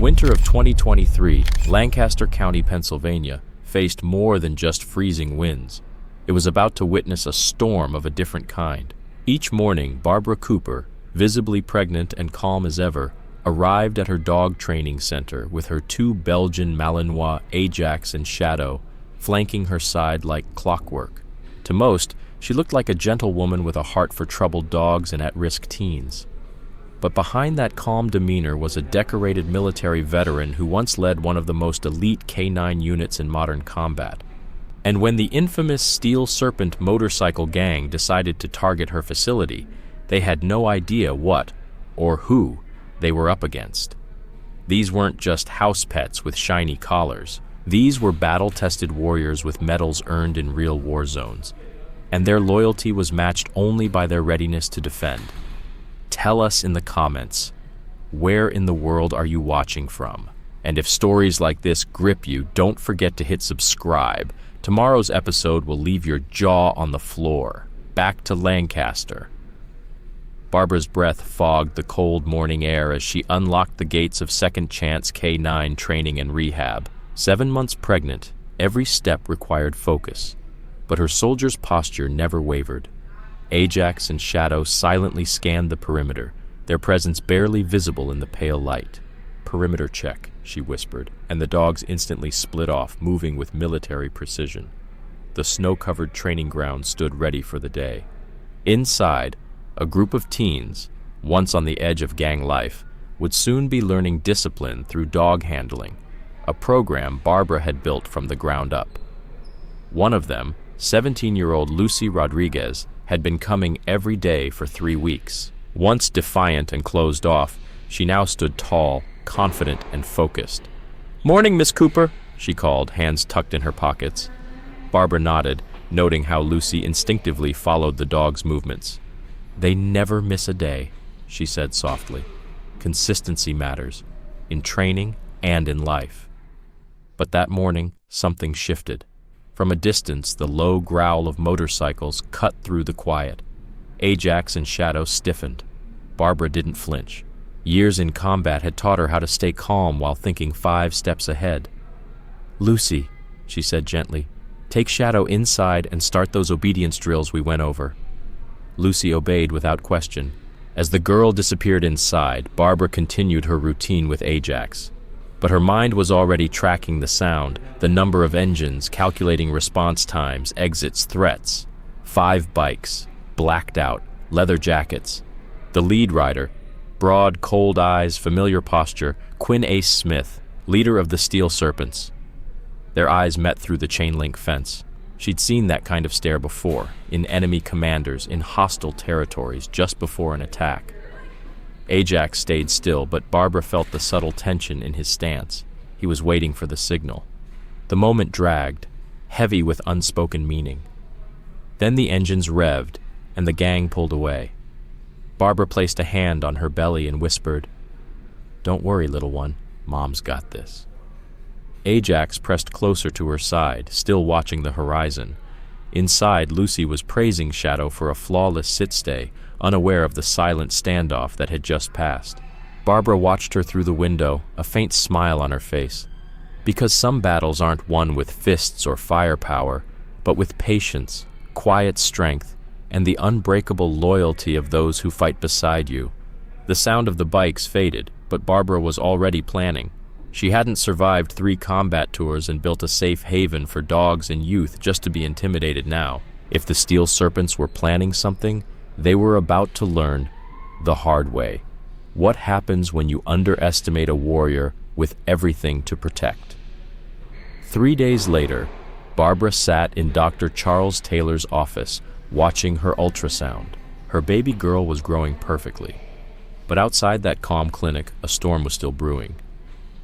winter of 2023, Lancaster County, Pennsylvania, faced more than just freezing winds. It was about to witness a storm of a different kind. Each morning, Barbara Cooper, visibly pregnant and calm as ever, arrived at her dog training center with her two Belgian Malinois, Ajax and Shadow, flanking her side like clockwork. To most, she looked like a gentle woman with a heart for troubled dogs and at-risk teens. But behind that calm demeanor was a decorated military veteran who once led one of the most elite K9 units in modern combat. And when the infamous Steel Serpent motorcycle gang decided to target her facility, they had no idea what, or who, they were up against. These weren't just house pets with shiny collars. These were battle-tested warriors with medals earned in real war zones, and their loyalty was matched only by their readiness to defend. Tell us in the comments, where in the world are you watching from? And if stories like this grip you, don't forget to hit subscribe. Tomorrow's episode will leave your jaw on the floor. Back to Lancaster. Barbara's breath fogged the cold morning air as she unlocked the gates of Second Chance K9 training and rehab. 7 months pregnant, every step required focus, but her soldier's posture never wavered. Ajax and Shadow silently scanned the perimeter, their presence barely visible in the pale light. "Perimeter check," she whispered, and the dogs instantly split off, moving with military precision. The snow-covered training ground stood ready for the day. Inside, a group of teens, once on the edge of gang life, would soon be learning discipline through dog handling, a program Barbara had built from the ground up. One of them, 17-year-old Lucy Rodriguez, had been coming every day for 3 weeks. Once defiant and closed off, she now stood tall, confident, and focused. "Morning, Miss Cooper," she called, hands tucked in her pockets. Barbara nodded, noting how Lucy instinctively followed the dog's movements. "They never miss a day," she said softly. "Consistency matters, in training and in life." But that morning, something shifted. From a distance, the low growl of motorcycles cut through the quiet. Ajax and Shadow stiffened. Barbara didn't flinch. Years in combat had taught her how to stay calm while thinking 5 steps ahead. "Lucy," she said gently, "take Shadow inside and start those obedience drills we went over." Lucy obeyed without question. As the girl disappeared inside, Barbara continued her routine with Ajax. But her mind was already tracking the sound, the number of engines, calculating response times, exits, threats. 5 bikes, blacked out, leather jackets. The lead rider, broad, cold eyes, familiar posture, Quinn Ace Smith, leader of the Steel Serpents. Their eyes met through the chain-link fence. She'd seen that kind of stare before, in enemy commanders, in hostile territories, just before an attack. Ajax stayed still, but Barbara felt the subtle tension in his stance. He was waiting for the signal. The moment dragged, heavy with unspoken meaning. Then the engines revved, and the gang pulled away. Barbara placed a hand on her belly and whispered, "Don't worry, little one. Mom's got this." Ajax pressed closer to her side, still watching the horizon. Inside, Lucy was praising Shadow for a flawless sit-stay, unaware of the silent standoff that had just passed. Barbara watched her through the window, a faint smile on her face. Because some battles aren't won with fists or firepower, but with patience, quiet strength, and the unbreakable loyalty of those who fight beside you. The sound of the bikes faded, but Barbara was already planning. She hadn't survived 3 combat tours and built a safe haven for dogs and youth just to be intimidated now. If the Steel Serpents were planning something, they were about to learn the hard way. What happens when you underestimate a warrior with everything to protect? 3 days later, Barbara sat in Dr. Charles Taylor's office, watching her ultrasound. Her baby girl was growing perfectly. But outside that calm clinic, a storm was still brewing.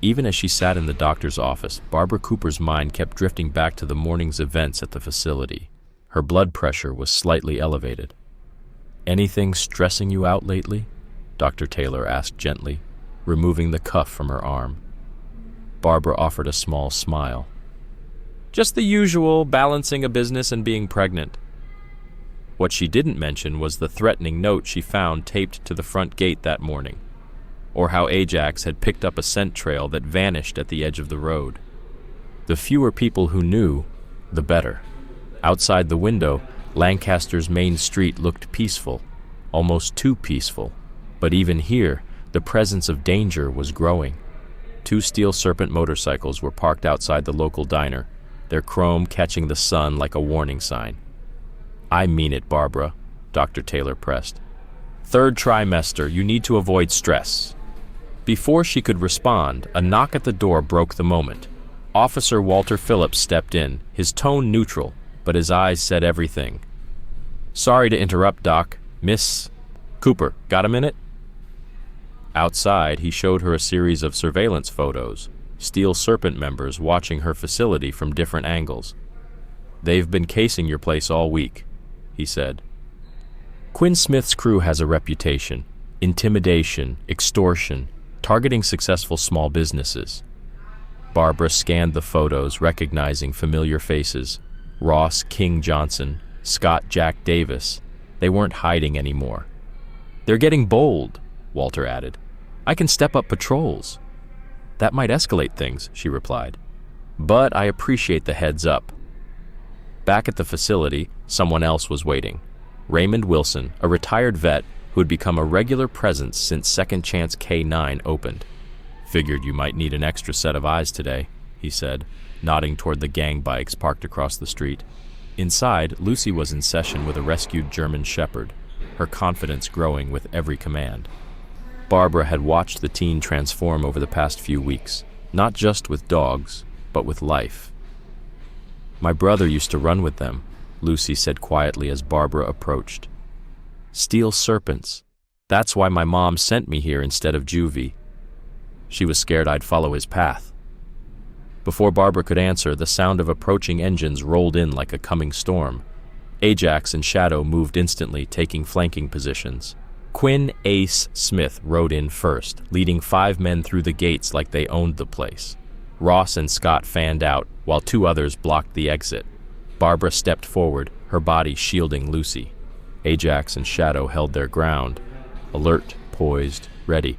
Even as she sat in the doctor's office, Barbara Cooper's mind kept drifting back to the morning's events at the facility. Her blood pressure was slightly elevated. "Anything stressing you out lately?" Dr. Taylor asked gently, removing the cuff from her arm. Barbara offered a small smile. "Just the usual, balancing a business and being pregnant." What she didn't mention was the threatening note she found taped to the front gate that morning. or how Ajax had picked up a scent trail that vanished at the edge of the road. The fewer people who knew, the better. Outside the window, Lancaster's main street looked peaceful, almost too peaceful. But even here, the presence of danger was growing. 2 Steel Serpent motorcycles were parked outside the local diner, their chrome catching the sun like a warning sign. "I mean it, Barbara," Dr. Taylor pressed. "Third trimester, you need to avoid stress." Before she could respond, a knock at the door broke the moment. Officer Walter Phillips stepped in, his tone neutral, but his eyes said everything. "Sorry to interrupt, Doc. Miss Cooper, got a minute?" Outside, he showed her a series of surveillance photos, Steel Serpent members watching her facility from different angles. "They've been casing your place all week," he said. Quinn Smith's crew has a reputation: intimidation, extortion, targeting successful small businesses. Barbara scanned the photos, recognizing familiar faces. Ross King Johnson, Scott Jack Davis. They weren't hiding anymore. "They're getting bold," Walter added. "I can step up patrols." "That might escalate things," she replied. "But I appreciate the heads up." Back at the facility, someone else was waiting. Raymond Wilson, a retired vet who had become a regular presence since Second Chance K9 opened. "Figured you might need an extra set of eyes today," he said, nodding toward the gang bikes parked across the street. Inside, Lucy was in session with a rescued German shepherd, her confidence growing with every command. Barbara had watched the teen transform over the past few weeks, not just with dogs, but with life. "My brother used to run with them," Lucy said quietly as Barbara approached. "Steel Serpents. That's why my mom sent me here instead of juvie. She was scared I'd follow his path." Before Barbara could answer, the sound of approaching engines rolled in like a coming storm. Ajax and Shadow moved instantly, taking flanking positions. Quinn Ace Smith rode in first, leading 5 men through the gates like they owned the place. Ross and Scott fanned out, while 2 others blocked the exit. Barbara stepped forward, her body shielding Lucy. Ajax and Shadow held their ground, alert, poised, ready.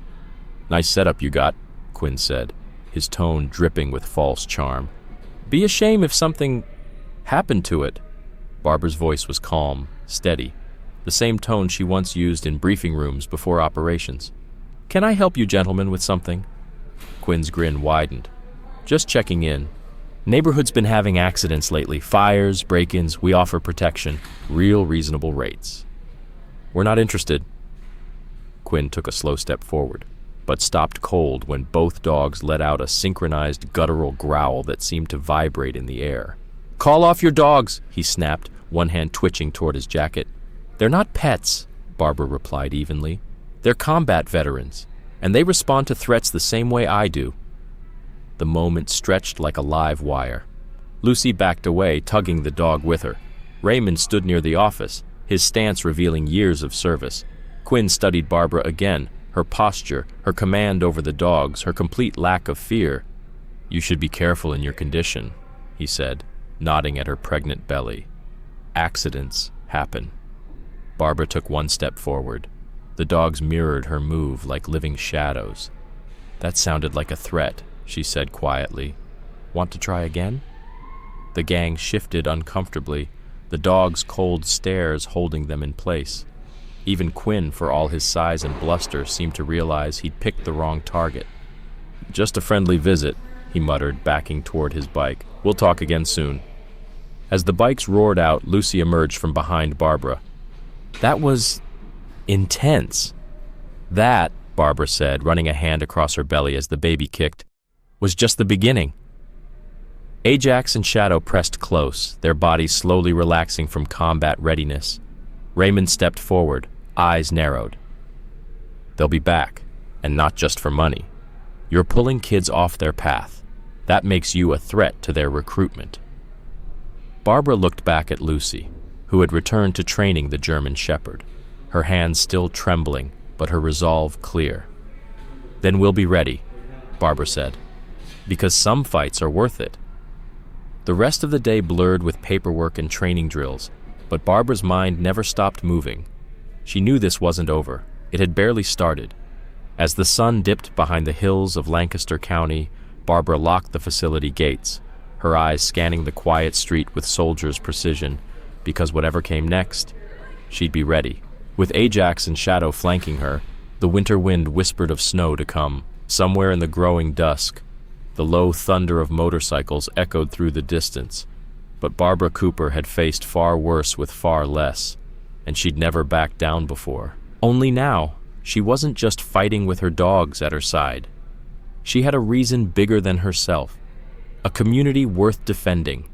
"Nice setup you got," Quinn said, his tone dripping with false charm. "Be a shame if something happened to it." Barbara's voice was calm, steady, the same tone she once used in briefing rooms before operations. "Can I help you gentlemen with something?" Quinn's grin widened. "Just checking in. Neighborhood's been having accidents lately, fires, break-ins. We offer protection, real reasonable rates." "We're not interested." Quinn took a slow step forward, but stopped cold when both dogs let out a synchronized guttural growl that seemed to vibrate in the air. "Call off your dogs," he snapped, one hand twitching toward his jacket. "They're not pets," Barbara replied evenly. "They're combat veterans, and they respond to threats the same way I do." The moment stretched like a live wire. Lucy backed away, tugging the dog with her. Raymond stood near the office, his stance revealing years of service. Quinn studied Barbara again, her posture, her command over the dogs, her complete lack of fear. "You should be careful in your condition," he said, nodding at her pregnant belly. "Accidents happen." Barbara took 1 step forward. The dogs mirrored her move like living shadows. "That sounded like a threat," she said quietly. "Want to try again?" The gang shifted uncomfortably, the dogs' cold stares holding them in place. Even Quinn, for all his size and bluster, seemed to realize he'd picked the wrong target. "Just a friendly visit," he muttered, backing toward his bike. "We'll talk again soon." As the bikes roared out, Lucy emerged from behind Barbara. "That was intense." "That," Barbara said, running a hand across her belly as the baby kicked, "was just the beginning." Ajax and Shadow pressed close, their bodies slowly relaxing from combat readiness. Raymond stepped forward, eyes narrowed. "They'll be back, and not just for money. You're pulling kids off their path. That makes you a threat to their recruitment." Barbara looked back at Lucy, who had returned to training the German shepherd, her hands still trembling, but her resolve clear. "Then we'll be ready," Barbara said, "because some fights are worth it." The rest of the day blurred with paperwork and training drills, but Barbara's mind never stopped moving. She knew this wasn't over. It had barely started. As the sun dipped behind the hills of Lancaster County, Barbara locked the facility gates, her eyes scanning the quiet street with soldier's precision, because whatever came next, she'd be ready. With Ajax and Shadow flanking her, the winter wind whispered of snow to come. Somewhere in the growing dusk, the low thunder of motorcycles echoed through the distance, but Barbara Cooper had faced far worse with far less, and she'd never backed down before. Only now, she wasn't just fighting with her dogs at her side. She had a reason bigger than herself, a community worth defending,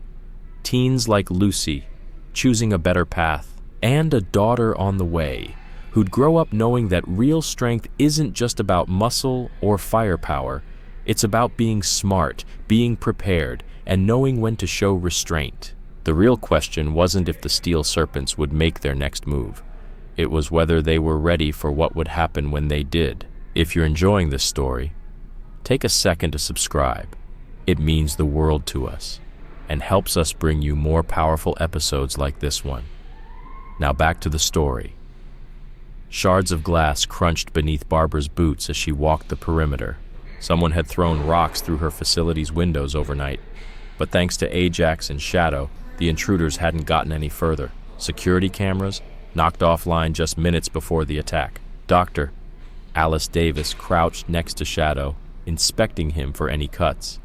teens like Lucy choosing a better path, and a daughter on the way who'd grow up knowing that real strength isn't just about muscle or firepower. It's about being smart, being prepared, and knowing when to show restraint. The real question wasn't if the Steel Serpents would make their next move. It was whether they were ready for what would happen when they did. If you're enjoying this story, take a second to subscribe. It means the world to us and helps us bring you more powerful episodes like this one. Now back to the story. Shards of glass crunched beneath Barbara's boots as she walked the perimeter. Someone had thrown rocks through her facility's windows overnight, but thanks to Ajax and Shadow, the intruders hadn't gotten any further. Security cameras knocked offline just minutes before the attack. Dr. Alice Davis crouched next to Shadow, inspecting him for any cuts.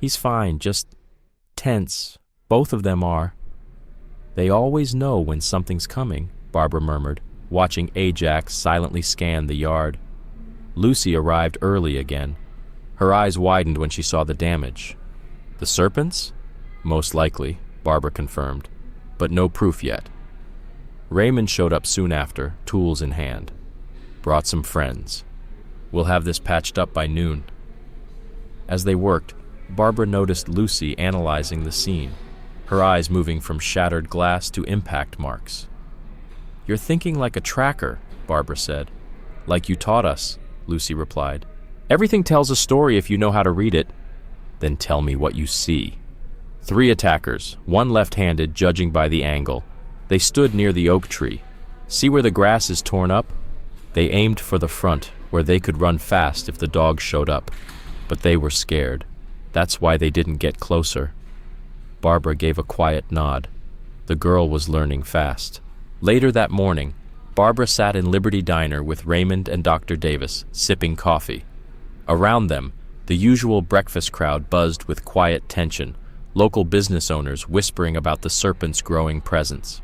He's fine, just tense. Both of them are. They always know when something's coming, Barbara murmured, watching Ajax silently scan the yard. Lucy arrived early again. Her eyes widened when she saw the damage. The serpents? Most likely, Barbara confirmed, but no proof yet. Raymond showed up soon after, tools in hand. Brought some friends. We'll have this patched up by noon. As they worked, Barbara noticed Lucy analyzing the scene, her eyes moving from shattered glass to impact marks. "You're thinking like a tracker," Barbara said. "Like you taught us," Lucy replied. "Everything tells a story if you know how to read it." "Then tell me what you see." 3 attackers, one left-handed, judging by the angle. They stood near the oak tree. "See where the grass is torn up?" They aimed for the front, where they could run fast if the dogs showed up. But they were scared. That's why they didn't get closer. Barbara gave a quiet nod. The girl was learning fast. Later that morning, Barbara sat in Liberty Diner with Raymond and Dr. Davis, sipping coffee. Around them, the usual breakfast crowd buzzed with quiet tension, local business owners whispering about the serpent's growing presence.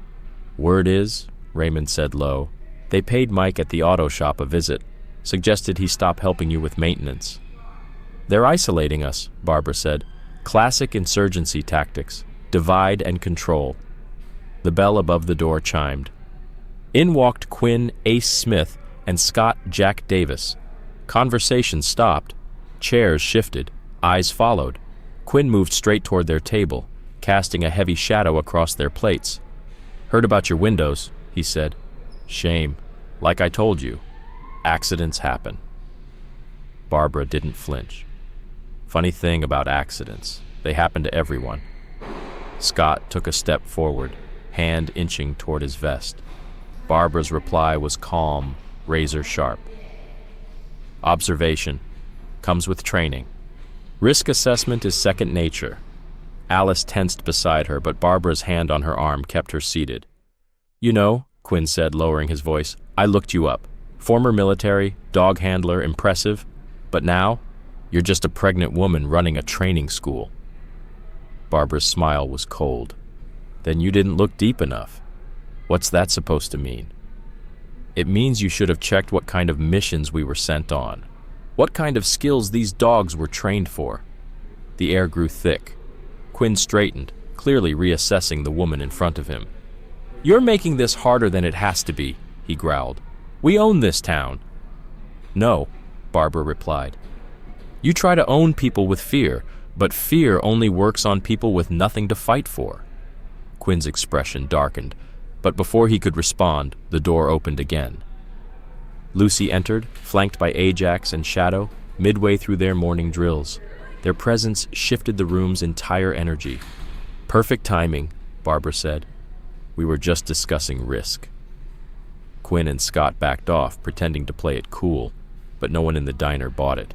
"Word is," Raymond said low, "they paid Mike at the auto shop a visit, suggested he stop helping you with maintenance." "They're isolating us," Barbara said. "Classic insurgency tactics, divide and control." The bell above the door chimed. In walked Quinn Ace Smith and Scott Jack Davis. Conversation stopped. Chairs shifted. Eyes followed. Quinn moved straight toward their table, casting a heavy shadow across their plates. "Heard about your windows," he said. "Shame. Like I told you. Accidents happen." Barbara didn't flinch. Funny thing about accidents, they happen to everyone. Scott took a step forward, hand inching toward his vest. Barbara's reply was calm, razor sharp. "Observation comes with training. Risk assessment is second nature." Alice tensed beside her, but Barbara's hand on her arm kept her seated. "You know," Quinn said, lowering his voice, "I looked you up. Former military, dog handler, impressive. But now, you're just a pregnant woman running a training school." Barbara's smile was cold. "Then you didn't look deep enough." "What's that supposed to mean?" "It means you should have checked what kind of missions we were sent on. What kind of skills these dogs were trained for." The air grew thick. Quinn straightened, clearly reassessing the woman in front of him. "You're making this harder than it has to be," he growled. "We own this town." "No," Barbara replied. "You try to own people with fear, but fear only works on people with nothing to fight for." Quinn's expression darkened, but before he could respond, the door opened again. Lucy entered, flanked by Ajax and Shadow, midway through their morning drills. Their presence shifted the room's entire energy. "Perfect timing," Barbara said. "We were just discussing risk." Quinn and Scott backed off, pretending to play it cool. but no one in the diner bought it.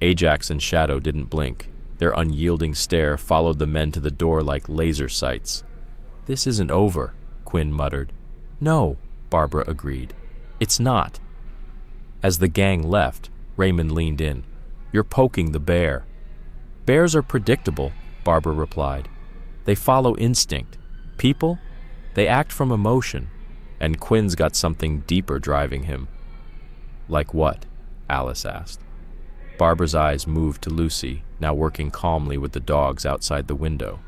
Ajax and Shadow didn't blink. Their unyielding stare followed the men to the door like laser sights. "This isn't over," Quinn muttered. "No," Barbara agreed. "It's not." As the gang left, Raymond leaned in. "You're poking the bear." "Bears are predictable," Barbara replied. "They follow instinct. People, they act from emotion, and Quinn's got something deeper driving him." "Like what?" Alice asked. Barbara's eyes moved to Lucy, now working calmly with the dogs outside the window.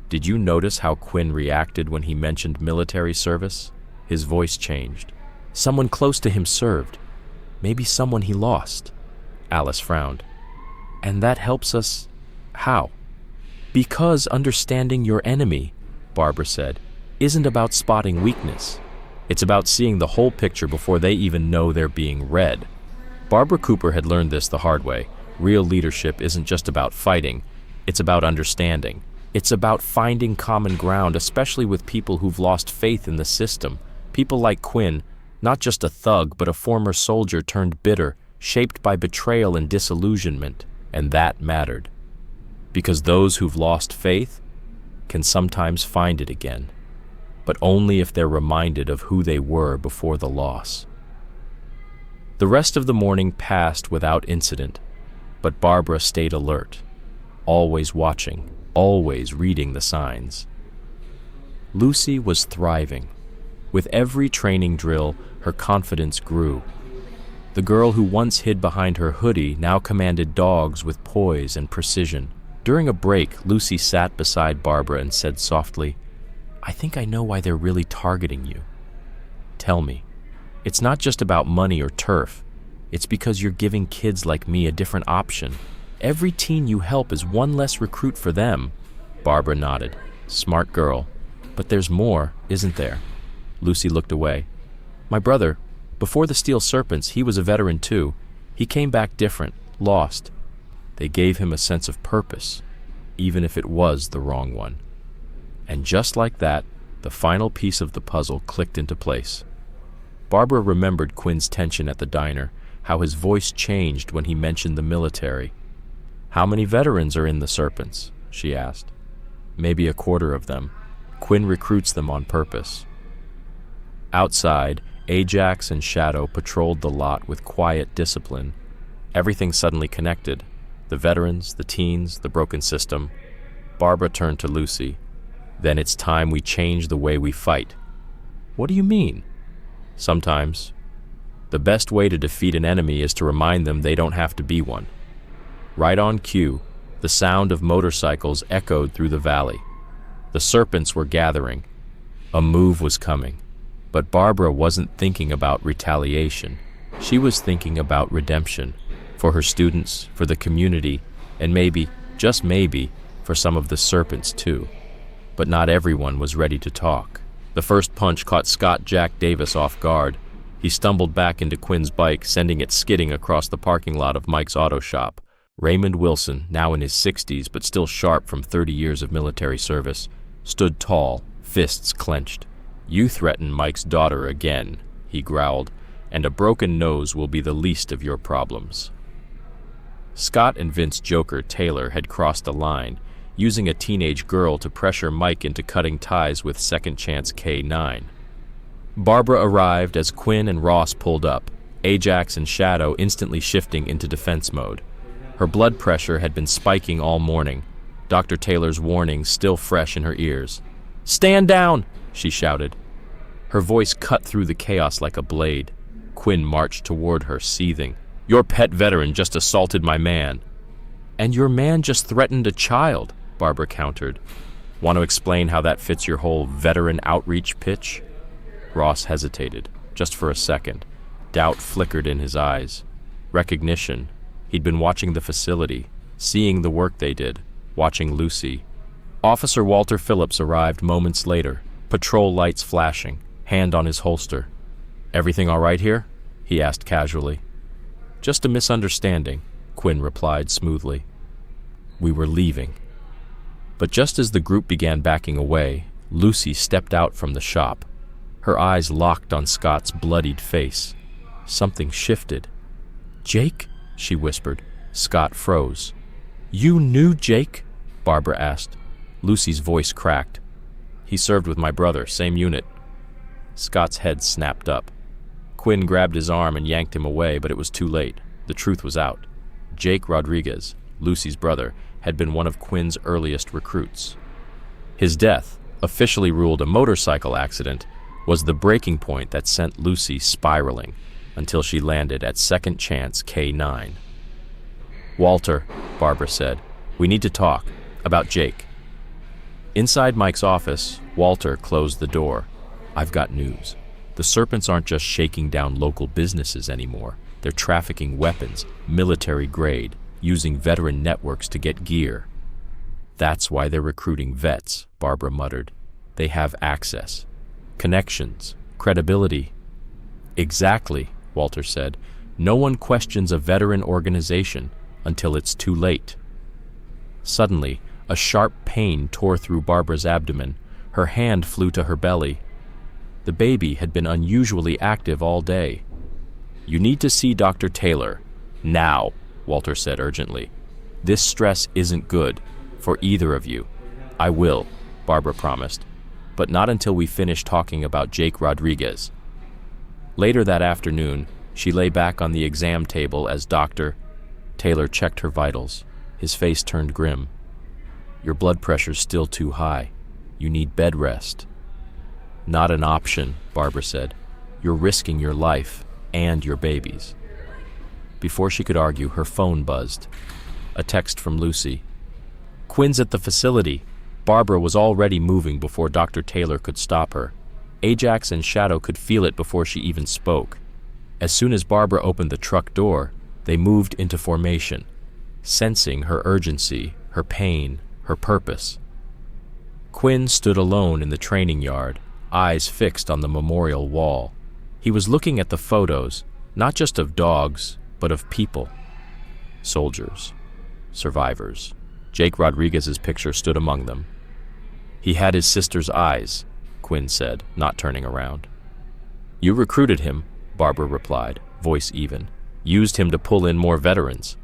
"Did you notice how Quinn reacted when he mentioned military service?" His voice changed. "Someone close to him served. Maybe someone he lost." Alice frowned. "And that helps us? How?" "Because understanding your enemy," Barbara said, "isn't about spotting weakness. It's about seeing the whole picture before they even know they're being read." Barbara Cooper had learned this the hard way. Real leadership isn't just about fighting, it's about understanding. It's about finding common ground, especially with people who've lost faith in the system. People like Quinn, not just a thug, but a former soldier turned bitter, shaped by betrayal and disillusionment. And that mattered. Because those who've lost faith can sometimes find it again, but only if they're reminded of who they were before the loss. The rest of the morning passed without incident, but Barbara stayed alert, always watching, always reading the signs. Lucy was thriving. With every training drill, her confidence grew. The girl who once hid behind her hoodie now commanded dogs with poise and precision. During a break, Lucy sat beside Barbara and said softly, "I think I know why they're really targeting you." "Tell me." "It's not just about money or turf. It's because you're giving kids like me a different option. Every teen you help is one less recruit for them." Barbara nodded. "Smart girl. But there's more, isn't there?" Lucy looked away. "My brother, before the Steel Serpents, he was a veteran too. He came back different, lost. They gave him a sense of purpose, even if it was the wrong one." And just like that, the final piece of the puzzle clicked into place. Barbara remembered Quinn's tension at the diner, how his voice changed when he mentioned the military. "How many veterans are in the Serpents?" she asked. "Maybe a quarter of them. Quinn recruits them on purpose." Outside, Ajax and Shadow patrolled the lot with quiet discipline. Everything suddenly connected. The veterans, the teens, the broken system. Barbara turned to Lucy. "Then it's time we change the way we fight." "What do you mean?" "Sometimes. The best way to defeat an enemy is to remind them they don't have to be one." Right on cue, the sound of motorcycles echoed through the valley. The Serpents were gathering. A move was coming. But Barbara wasn't thinking about retaliation. She was thinking about redemption. For her students, for the community, and maybe, just maybe, for some of the Serpents too. But not everyone was ready to talk. The first punch caught Scott Jack Davis off guard. He stumbled back into Quinn's bike, sending it skidding across the parking lot of Mike's auto shop. Raymond Wilson, now in his 60s but still sharp from 30 years of military service, stood tall, fists clenched. "You threaten Mike's daughter again," he growled, "and a broken nose will be the least of your problems." Scott and Vince Joker Taylor had crossed a line, using a teenage girl to pressure Mike into cutting ties with Second Chance K9. Barbara arrived as Quinn and Ross pulled up, Ajax and Shadow instantly shifting into defense mode. Her blood pressure had been spiking all morning, Dr. Taylor's warnings still fresh in her ears. "Stand down!" she shouted. Her voice cut through the chaos like a blade. Quinn marched toward her, seething. "Your pet veteran just assaulted my man." "And your man just threatened a child," Barbara countered. "Want to explain how that fits your whole veteran outreach pitch?" Ross hesitated, just for a second. Doubt flickered in his eyes. Recognition. He'd been watching the facility, seeing the work they did, watching Lucy. Officer Walter Phillips arrived moments later, patrol lights flashing, hand on his holster. "Everything all right here?" he asked casually. "Just a misunderstanding," Quinn replied smoothly. "We were leaving." But just as the group began backing away, Lucy stepped out from the shop. Her eyes locked on Scott's bloodied face. Something shifted. Jake? She whispered. Scott froze. You knew Jake? Barbara asked. Lucy's voice cracked. He served with my brother, same unit. Scott's head snapped up. Quinn grabbed his arm and yanked him away, but it was too late. The truth was out. Jake Rodriguez, Lucy's brother, had been one of Quinn's earliest recruits. His death, officially ruled a motorcycle accident, was the breaking point that sent Lucy spiraling until she landed at Second Chance K9. Walter, Barbara said, we need to talk about Jake. Inside Mike's office, Walter closed the door. I've got news. The Serpents aren't just shaking down local businesses anymore. They're trafficking weapons, military grade, using veteran networks to get gear. That's why they're recruiting vets, Barbara muttered. They have access, connections, credibility. Exactly, Walter said. No one questions a veteran organization until it's too late. Suddenly, a sharp pain tore through Barbara's abdomen. Her hand flew to her belly. The baby had been unusually active all day. You need to see Dr. Taylor. Now, Walter said urgently. This stress isn't good for either of you. I will, Barbara promised, but not until we finish talking about Jake Rodriguez. Later that afternoon, she lay back on the exam table as Dr. Taylor checked her vitals. His face turned grim. Your blood pressure's still too high. You need bed rest. Not an option, Barbara said. You're risking your life and your baby's. Before she could argue, her phone buzzed. A text from Lucy. Quinn's at the facility. Barbara was already moving before Dr. Taylor could stop her. Ajax and Shadow could feel it before she even spoke. As soon as Barbara opened the truck door, they moved into formation, sensing her urgency, her pain, her purpose. Quinn stood alone in the training yard, eyes fixed on the memorial wall. He was looking at the photos, not just of dogs, but of people. Soldiers, survivors. Jake Rodriguez's picture stood among them. He had his sister's eyes, Quinn said, not turning around. You recruited him, Barbara replied, voice even. Used him to pull in more veterans.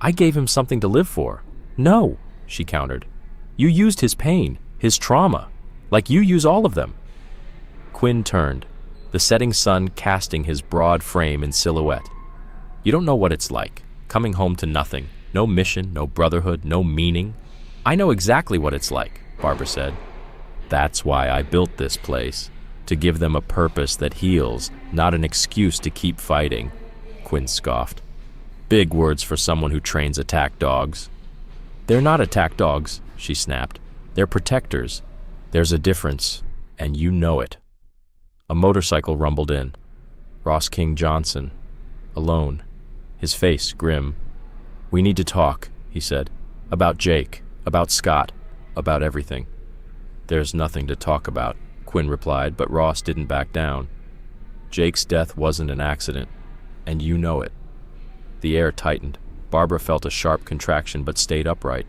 I gave him something to live for. No, she countered. You used his pain, his trauma, like you use all of them. Quinn turned, the setting sun casting his broad frame in silhouette. You don't know what it's like, coming home to nothing, no mission, no brotherhood, no meaning. I know exactly what it's like, Barbara said. That's why I built this place, to give them a purpose that heals, not an excuse to keep fighting, Quinn scoffed. Big words for someone who trains attack dogs. They're not attack dogs, she snapped. They're protectors. There's a difference, and you know it. A motorcycle rumbled in. Ross King Johnson, alone, his face grim. We need to talk, he said, about Jake, about Scott, about everything. There's nothing to talk about, Quinn replied, but Ross didn't back down. Jake's death wasn't an accident, and you know it. The air tightened. Barbara felt a sharp contraction but stayed upright.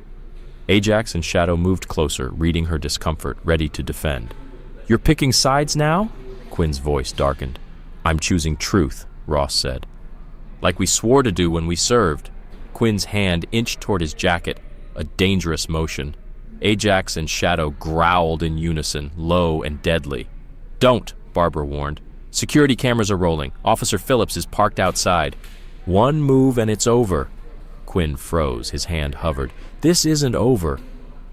Ajax and Shadow moved closer, reading her discomfort, ready to defend. You're picking sides now? Quinn's voice darkened. I'm choosing truth, Ross said. Like we swore to do when we served. Quinn's hand inched toward his jacket, a dangerous motion. Ajax and Shadow growled in unison, low and deadly. Don't, Barbara warned. Security cameras are rolling. Officer Phillips is parked outside. One move and it's over. Quinn froze, his hand hovered. This isn't over.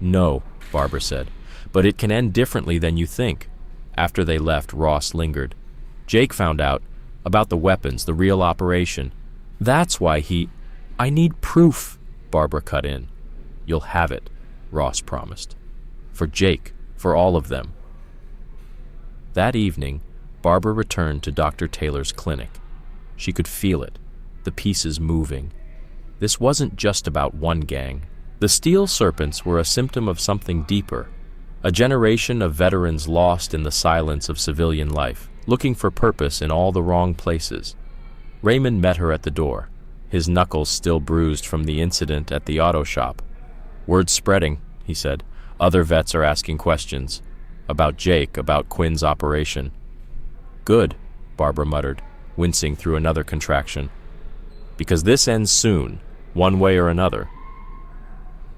No, Barbara said, but it can end differently than you think. After they left, Ross lingered. Jake found out about the weapons, the real operation. That's why I need proof, Barbara cut in. You'll have it, Ross promised. For Jake, for all of them. That evening, Barbara returned to Dr. Taylor's clinic. She could feel it, the pieces moving. This wasn't just about one gang. The Steel Serpents were a symptom of something deeper, a generation of veterans lost in the silence of civilian life, looking for purpose in all the wrong places. Raymond met her at the door, his knuckles still bruised from the incident at the auto shop. Word's spreading, he said. Other vets are asking questions. About Jake, about Quinn's operation. Good, Barbara muttered, wincing through another contraction. Because this ends soon, one way or another.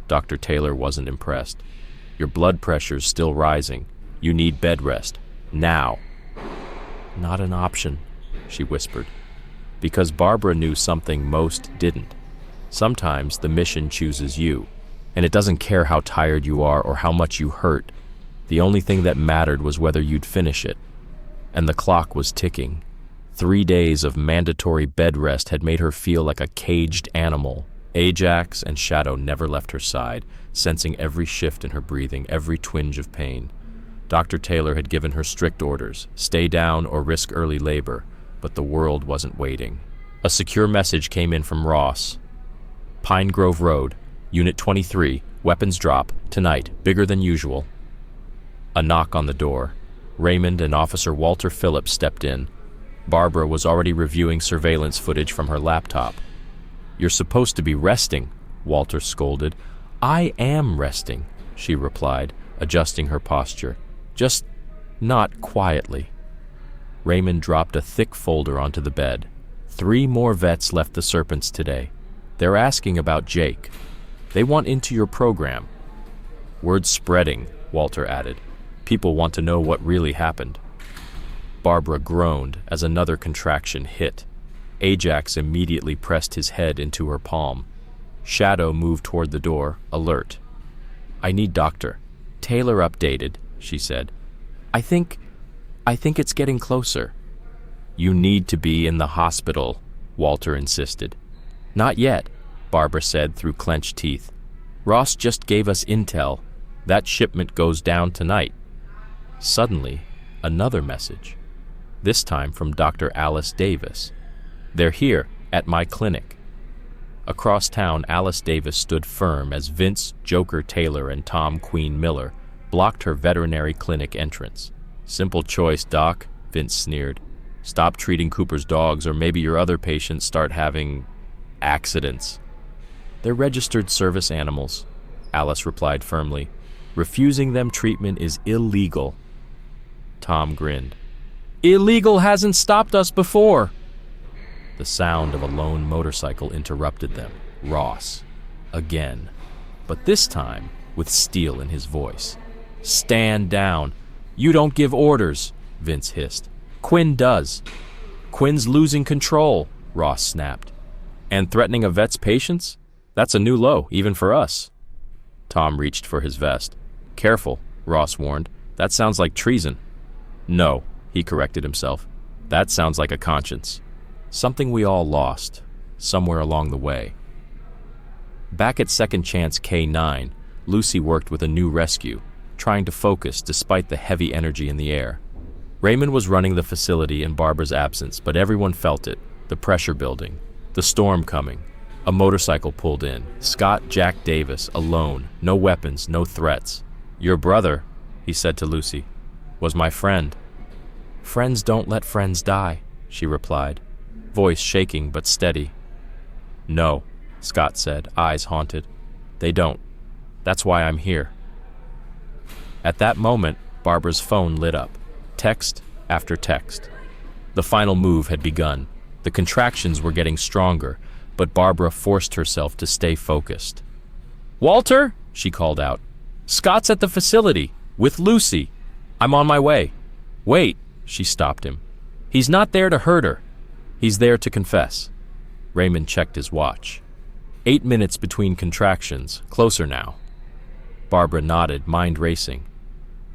Dr. Taylor wasn't impressed. Your blood pressure's still rising. You need bed rest. Now. Not an option, she whispered. Because Barbara knew something most didn't. Sometimes the mission chooses you, and it doesn't care how tired you are or how much you hurt. The only thing that mattered was whether you'd finish it. And the clock was ticking. 3 days of mandatory bed rest had made her feel like a caged animal. Ajax and Shadow never left her side, sensing every shift in her breathing, every twinge of pain. Dr. Taylor had given her strict orders, stay down or risk early labor, but the world wasn't waiting. A secure message came in from Ross. Pine Grove Road, Unit 23, weapons drop, tonight, bigger than usual. A knock on the door. Raymond and Officer Walter Phillips stepped in. Barbara was already reviewing surveillance footage from her laptop. You're supposed to be resting, Walter scolded. I am resting, she replied, adjusting her posture. Just not quietly. Raymond dropped a thick folder onto the bed. 3 more vets left the Serpents today. They're asking about Jake. They want into your program. Word's spreading, Walter added. People want to know what really happened. Barbara groaned as another contraction hit. Ajax immediately pressed his head into her palm. Shadow moved toward the door, alert. I need Dr. Taylor updated, she said. I think it's getting closer. You need to be in the hospital, Walter insisted. Not yet, Barbara said through clenched teeth. Ross just gave us intel. That shipment goes down tonight. Suddenly, another message. This time from Dr. Alice Davis. They're here, at my clinic. Across town, Alice Davis stood firm as Vince Joker Taylor and Tom Queen Miller blocked her veterinary clinic entrance. Simple choice, Doc, Vince sneered. Stop treating Cooper's dogs, or maybe your other patients start having accidents. They're registered service animals, Alice replied firmly. Refusing them treatment is illegal. Tom grinned. Illegal hasn't stopped us before. The sound of a lone motorcycle interrupted them. Ross. Again. But this time with steel in his voice. Stand down. You don't give orders, Vince hissed. Quinn does. Quinn's losing control, Ross snapped. And threatening a vet's patients? That's a new low, even for us. Tom reached for his vest. Careful, Ross warned. That sounds like treason. No, he corrected himself. That sounds like a conscience. Something we all lost, somewhere along the way. Back at Second Chance K9, Lucy worked with a new rescue, trying to focus despite the heavy energy in the air. Raymond was running the facility in Barbara's absence, but everyone felt it, the pressure building, the storm coming. A motorcycle pulled in. Scott Jack Davis, alone, no weapons, no threats. Your brother, he said to Lucy, was my friend. Friends don't let friends die, she replied, voice shaking but steady. No, Scott said, eyes haunted. They don't. That's why I'm here. At that moment, Barbara's phone lit up. Text after text. The final move had begun. The contractions were getting stronger, but Barbara forced herself to stay focused. Walter, she called out. Scott's at the facility, with Lucy. I'm on my way. Wait, she stopped him. He's not there to hurt her. He's there to confess. Raymond checked his watch. 8 minutes between contractions, closer now. Barbara nodded, mind racing.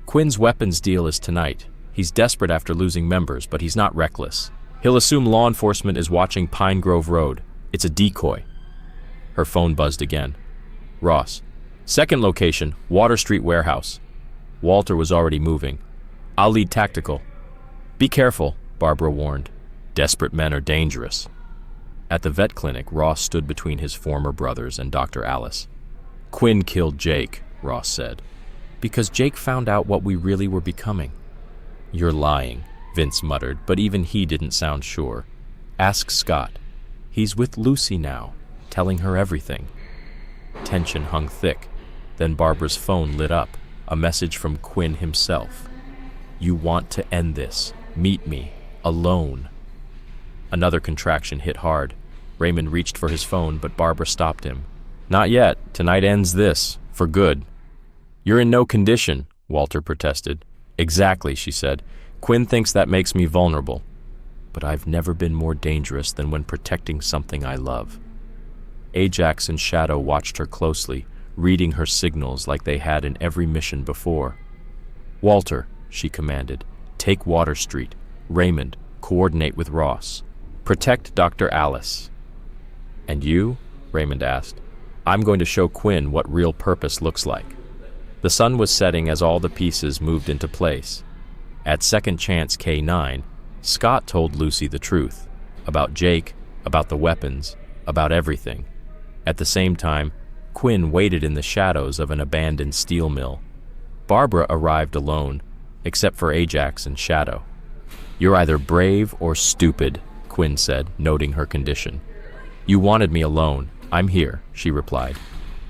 Quinn's weapons deal is tonight. He's desperate after losing members, but he's not reckless. He'll assume law enforcement is watching Pine Grove Road. It's a decoy. Her phone buzzed again. Ross. Second location, Water Street Warehouse. Walter was already moving. I'll lead tactical. Be careful, Barbara warned. Desperate men are dangerous. At the vet clinic, Ross stood between his former brothers and Dr. Alice. Quinn killed Jake, Ross said, because Jake found out what we really were becoming. You're lying, Vince muttered, but even he didn't sound sure. Ask Scott. He's with Lucy now, telling her everything. Tension hung thick. Then Barbara's phone lit up, a message from Quinn himself. You want to end this. Meet me. Alone. Another contraction hit hard. Raymond reached for his phone, but Barbara stopped him. Not yet. Tonight ends this, for good. You're in no condition, Walter protested. Exactly, she said. Quinn thinks that makes me vulnerable. But I've never been more dangerous than when protecting something I love. Ajax and Shadow watched her closely, reading her signals like they had in every mission before. Walter, she commanded, take Water Street. Raymond, coordinate with Ross. Protect Dr. Alice. And you? Raymond asked. I'm going to show Quinn what real purpose looks like. The sun was setting as all the pieces moved into place. At Second Chance K9, Scott told Lucy the truth. About Jake, about the weapons, about everything. At the same time, Quinn waited in the shadows of an abandoned steel mill. Barbara arrived alone, except for Ajax and Shadow. You're either brave or stupid, Quinn said, noting her condition. You wanted me alone. I'm here, she replied.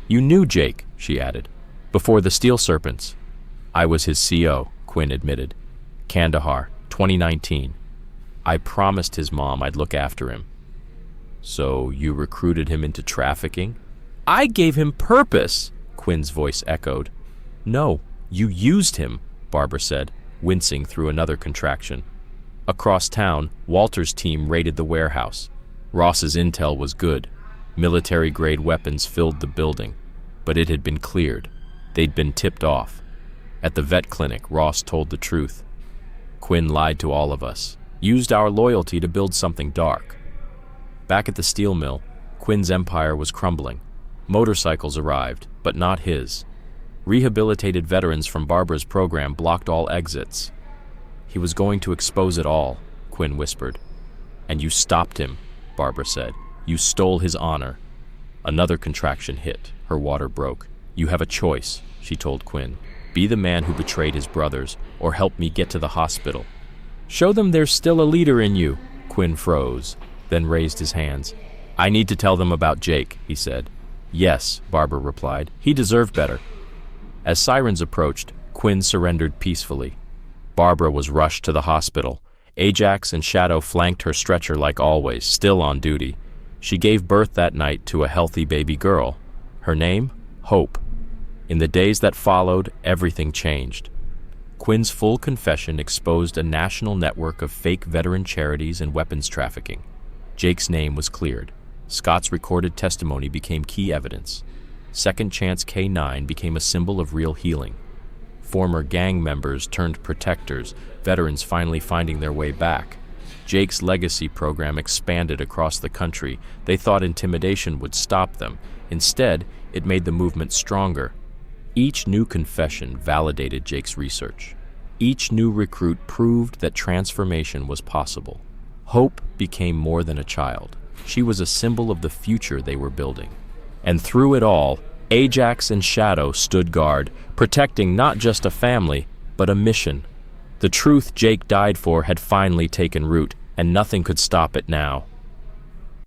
You knew Jake, she added. Before the Steel Serpents. I was his CO, Quinn admitted. Kandahar, 2019. I promised his mom I'd look after him. So you recruited him into trafficking? I gave him purpose, Quinn's voice echoed. No, you used him, Barbara said, wincing through another contraction. Across town, Walter's team raided the warehouse. Ross's intel was good. Military-grade weapons filled the building, but it had been cleared. They'd been tipped off. At the vet clinic, Ross told the truth. Quinn lied to all of us, used our loyalty to build something dark. Back at the steel mill, Quinn's empire was crumbling. Motorcycles arrived, but not his. Rehabilitated veterans from Barbara's program blocked all exits. He was going to expose it all, Quinn whispered. And you stopped him, Barbara said. You stole his honor. Another contraction hit. Her water broke. You have a choice, she told Quinn. Be the man who betrayed his brothers, or help me get to the hospital. Show them there's still a leader in you. Quinn froze, then raised his hands. I need to tell them about Jake, he said. Yes, Barbara replied. He deserved better. As sirens approached, Quinn surrendered peacefully. Barbara was rushed to the hospital. Ajax and Shadow flanked her stretcher like always, still on duty. She gave birth that night to a healthy baby girl. Her name? Hope. In the days that followed, everything changed. Quinn's full confession exposed a national network of fake veteran charities and weapons trafficking. Jake's name was cleared. Scott's recorded testimony became key evidence. Second Chance K9 became a symbol of real healing. Former gang members turned protectors, veterans finally finding their way back. Jake's legacy program expanded across the country. They thought intimidation would stop them. Instead, it made the movement stronger. Each new confession validated Jake's research. Each new recruit proved that transformation was possible. Hope became more than a child. She was a symbol of the future they were building. And through it all, Ajax and Shadow stood guard, protecting not just a family, but a mission. The truth Jake died for had finally taken root, and nothing could stop it now.